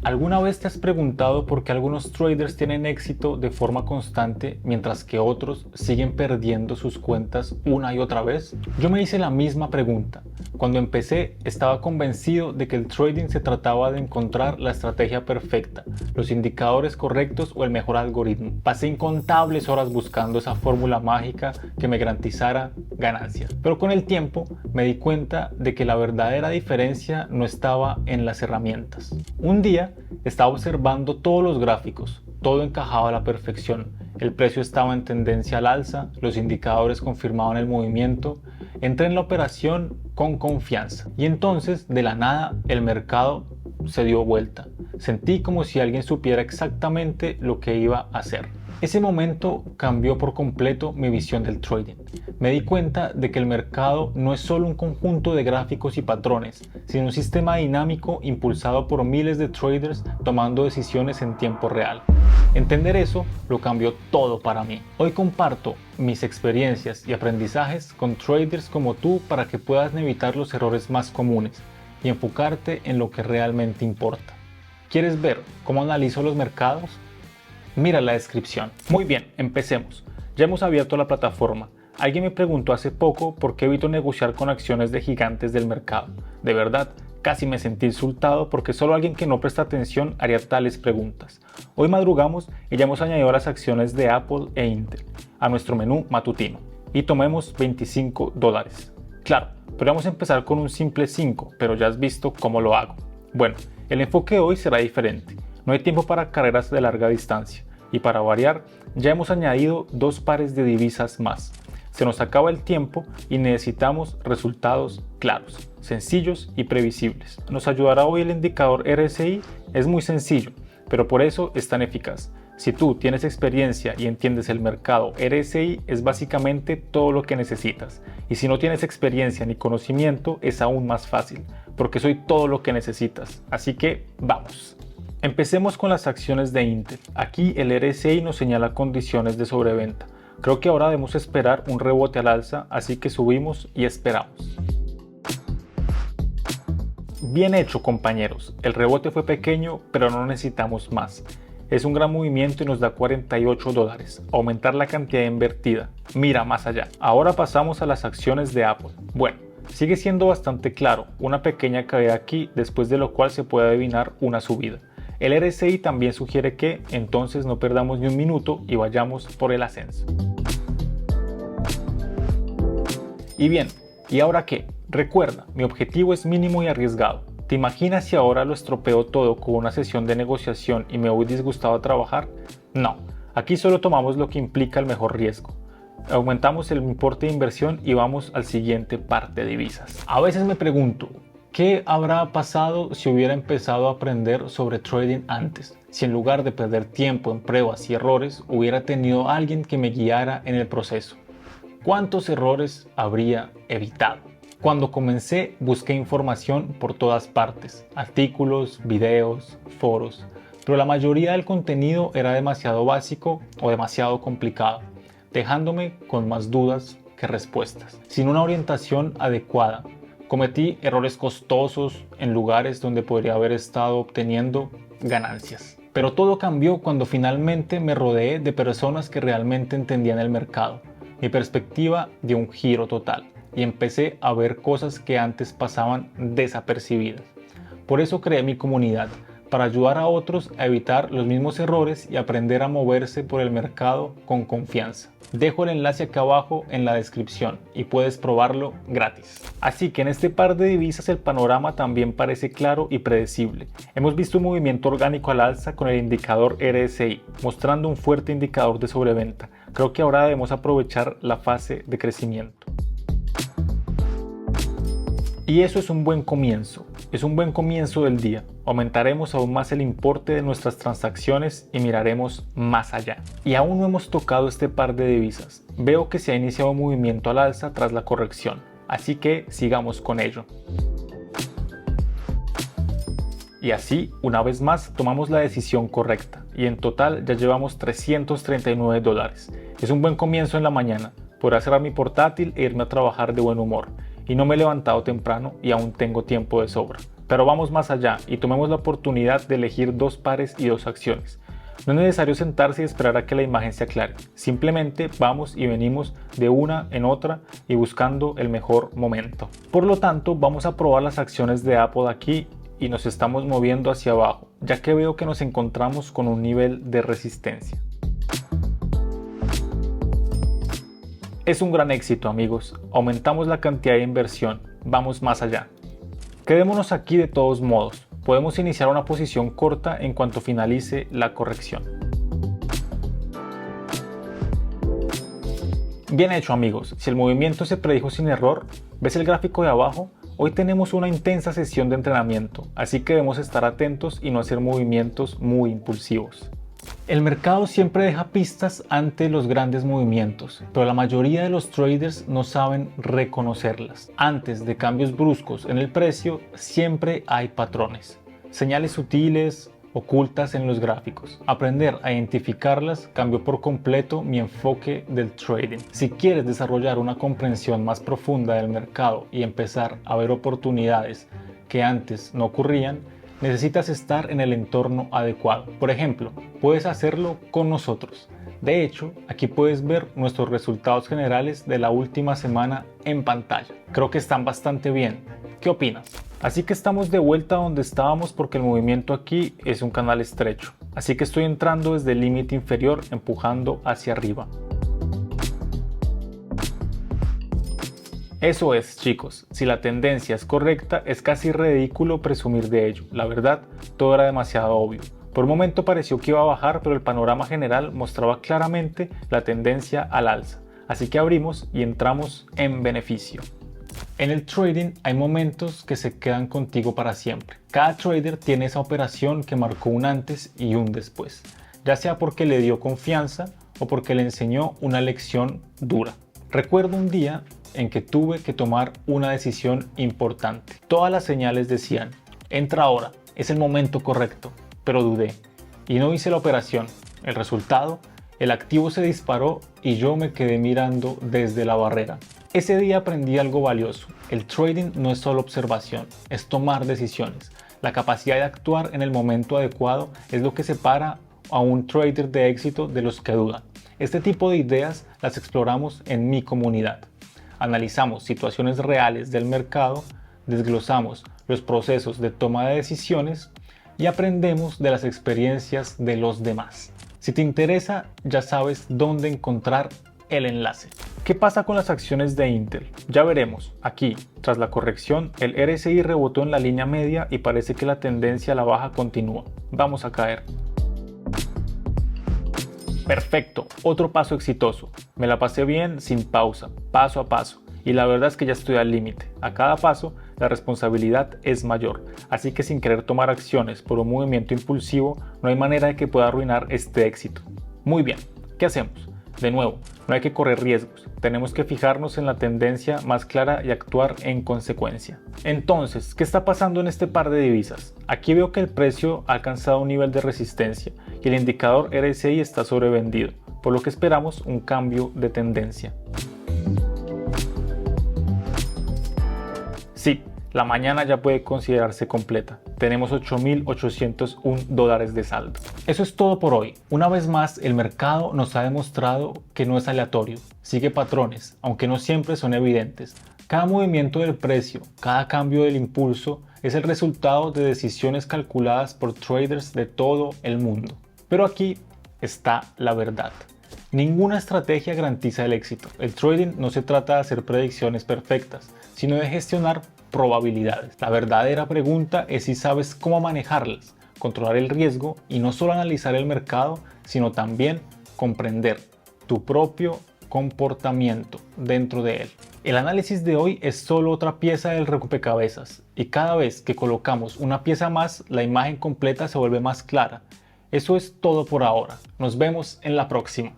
¿Alguna vez te has preguntado por qué algunos traders tienen éxito de forma constante mientras que otros siguen perdiendo sus cuentas una y otra vez? Yo me hice la misma pregunta. Cuando empecé, estaba convencido de que el trading se trataba de encontrar la estrategia perfecta, los indicadores correctos o el mejor algoritmo. Pasé incontables horas buscando esa fórmula mágica que me garantizara ganancias. Pero con el tiempo me di cuenta de que la verdadera diferencia no estaba en las herramientas. Un día estaba observando todos los gráficos, todo encajaba a la perfección, el precio estaba en tendencia al alza, los indicadores confirmaban el movimiento, entré en la operación con confianza y entonces de la nada el mercado se dio vuelta. Sentí como si alguien supiera exactamente lo que iba a hacer. Ese momento cambió por completo mi visión del trading. Me di cuenta de que el mercado no es solo un conjunto de gráficos y patrones, sino un sistema dinámico impulsado por miles de traders tomando decisiones en tiempo real. Entender eso lo cambió todo para mí. Hoy comparto mis experiencias y aprendizajes con traders como tú para que puedas evitar los errores más comunes y enfocarte en lo que realmente importa. ¿Quieres ver cómo analizo los mercados? Mira la descripción. Muy bien, empecemos. Ya hemos abierto la plataforma. Alguien me preguntó hace poco por qué evito negociar con acciones de gigantes del mercado. De verdad, casi me sentí insultado porque solo alguien que no presta atención haría tales preguntas. Hoy madrugamos y ya hemos añadido las acciones de Apple e Intel a nuestro menú matutino y tomemos $25. Claro, podríamos empezar con un simple 5, pero ya has visto cómo lo hago. Bueno, el enfoque hoy será diferente. No hay tiempo para carreras de larga distancia y para variar ya hemos añadido 2 pares de divisas más. Se nos acaba el tiempo y necesitamos resultados claros, sencillos y previsibles. Nos ayudará hoy el indicador RSI, es muy sencillo, pero por eso es tan eficaz. Si tú tienes experiencia y entiendes el mercado, RSI es básicamente todo lo que necesitas. Y si no tienes experiencia ni conocimiento, es aún más fácil, porque soy todo lo que necesitas. Así que vamos. Empecemos con las acciones de Intel. Aquí el RSI nos señala condiciones de sobreventa. Creo que ahora debemos esperar un rebote al alza, así que subimos y esperamos. Bien hecho, compañeros. El rebote fue pequeño, pero no necesitamos más. Es un gran movimiento y nos da $48. Aumentar la cantidad invertida. Mira más allá. Ahora pasamos a las acciones de Apple. Bueno, sigue siendo bastante claro. Una pequeña caída aquí, después de lo cual se puede adivinar una subida. El RSI también sugiere que entonces no perdamos ni un minuto y vayamos por el ascenso. Y bien, ¿y ahora qué? Recuerda, mi objetivo es mínimo y arriesgado. ¿Te imaginas si ahora lo estropeo todo con una sesión de negociación y me voy disgustado a trabajar? No, aquí solo tomamos lo que implica el mejor riesgo. Aumentamos el importe de inversión y vamos al siguiente par de divisas. A veces me pregunto, ¿qué habrá pasado si hubiera empezado a aprender sobre trading antes? Si en lugar de perder tiempo en pruebas y errores, hubiera tenido a alguien que me guiara en el proceso. ¿Cuántos errores habría evitado? Cuando comencé, busqué información por todas partes, artículos, videos, foros, pero la mayoría del contenido era demasiado básico o demasiado complicado, dejándome con más dudas que respuestas. Sin una orientación adecuada, cometí errores costosos en lugares donde podría haber estado obteniendo ganancias. Pero todo cambió cuando finalmente me rodeé de personas que realmente entendían el mercado. Mi perspectiva dio un giro total y empecé a ver cosas que antes pasaban desapercibidas. Por eso creé mi comunidad, para ayudar a otros a evitar los mismos errores y aprender a moverse por el mercado con confianza. Dejo el enlace acá abajo en la descripción y puedes probarlo gratis. Así que en este par de divisas el panorama también parece claro y predecible. Hemos visto un movimiento orgánico al alza con el indicador RSI, mostrando un fuerte indicador de sobreventa. Creo que ahora debemos aprovechar la fase de crecimiento. Y eso es un buen comienzo. Es un buen comienzo del día. Aumentaremos aún más el importe de nuestras transacciones y miraremos más allá. Y aún no hemos tocado este par de divisas. Veo que se ha iniciado un movimiento al alza tras la corrección, así que sigamos con ello. Y así, una vez más, tomamos la decisión correcta y en total ya llevamos $339. Es un buen comienzo en la mañana. Podré cerrar mi portátil e irme a trabajar de buen humor. Y no me he levantado temprano y aún tengo tiempo de sobra. Pero vamos más allá y tomemos la oportunidad de elegir dos pares y dos acciones. No es necesario sentarse y esperar a que la imagen se aclare. Simplemente vamos y venimos de una en otra y buscando el mejor momento. Por lo tanto, vamos a probar las acciones de Apple aquí y nos estamos moviendo hacia abajo, ya que veo que nos encontramos con un nivel de resistencia. Es un gran éxito, amigos. Aumentamos la cantidad de inversión. Vamos más allá. Quedémonos aquí de todos modos. Podemos iniciar una posición corta en cuanto finalice la corrección. Bien hecho, amigos. Si el movimiento se predijo sin error, ¿ves el gráfico de abajo? Hoy tenemos una intensa sesión de entrenamiento, así que debemos estar atentos y no hacer movimientos muy impulsivos. El mercado siempre deja pistas ante los grandes movimientos, pero la mayoría de los traders no saben reconocerlas. Antes de cambios bruscos en el precio, siempre hay patrones, señales sutiles, ocultas en los gráficos. Aprender a identificarlas cambió por completo mi enfoque del trading. Si quieres desarrollar una comprensión más profunda del mercado y empezar a ver oportunidades que antes no ocurrían, necesitas estar en el entorno adecuado. Por ejemplo, puedes hacerlo con nosotros. De hecho, aquí puedes ver nuestros resultados generales de la última semana en pantalla. Creo que están bastante bien. ¿Qué opinas? Así que estamos de vuelta donde estábamos porque el movimiento aquí es un canal estrecho. Así que estoy entrando desde el límite inferior empujando hacia arriba. Eso es, chicos, si la tendencia es correcta, es casi ridículo presumir de ello. La verdad, todo era demasiado obvio. Por un momento pareció que iba a bajar, pero el panorama general mostraba claramente la tendencia al alza. Así que abrimos y entramos en beneficio. En el trading hay momentos que se quedan contigo para siempre. Cada trader tiene esa operación que marcó un antes y un después, ya sea porque le dio confianza o porque le enseñó una lección dura. Recuerdo un día en que tuve que tomar una decisión importante. Todas las señales decían, entra ahora, es el momento correcto, pero dudé y no hice la operación. El resultado, el activo se disparó y yo me quedé mirando desde la barrera. Ese día aprendí algo valioso. El trading no es solo observación, es tomar decisiones. La capacidad de actuar en el momento adecuado es lo que separa a un trader de éxito de los que dudan. Este tipo de ideas las exploramos en mi comunidad. Analizamos situaciones reales del mercado, desglosamos los procesos de toma de decisiones y aprendemos de las experiencias de los demás. Si te interesa, ya sabes dónde encontrar el enlace. ¿Qué pasa con las acciones de Intel? Ya veremos. Aquí, tras la corrección, el RSI rebotó en la línea media y parece que la tendencia a la baja continúa. Vamos a caer. Perfecto, otro paso exitoso. Me la pasé bien sin pausa, paso a paso. Y la verdad es que ya estoy al límite. A cada paso, la responsabilidad es mayor. Así que sin querer tomar acciones por un movimiento impulsivo, no hay manera de que pueda arruinar este éxito. Muy bien, ¿qué hacemos? De nuevo, no hay que correr riesgos. Tenemos que fijarnos en la tendencia más clara y actuar en consecuencia. Entonces, ¿qué está pasando en este par de divisas? Aquí veo que el precio ha alcanzado un nivel de resistencia y el indicador RSI está sobrevendido, por lo que esperamos un cambio de tendencia. Sí, la mañana ya puede considerarse completa. Tenemos $8.801 de saldo. Eso es todo por hoy. Una vez más, el mercado nos ha demostrado que no es aleatorio. Sigue patrones, aunque no siempre son evidentes. Cada movimiento del precio, cada cambio del impulso es el resultado de decisiones calculadas por traders de todo el mundo. Pero aquí está la verdad. Ninguna estrategia garantiza el éxito. El trading no se trata de hacer predicciones perfectas, sino de gestionar probabilidades. La verdadera pregunta es si sabes cómo manejarlas, controlar el riesgo y no solo analizar el mercado, sino también comprender tu propio comportamiento dentro de él. El análisis de hoy es solo otra pieza del rompecabezas y cada vez que colocamos una pieza más, la imagen completa se vuelve más clara. Eso es todo por ahora. Nos vemos en la próxima.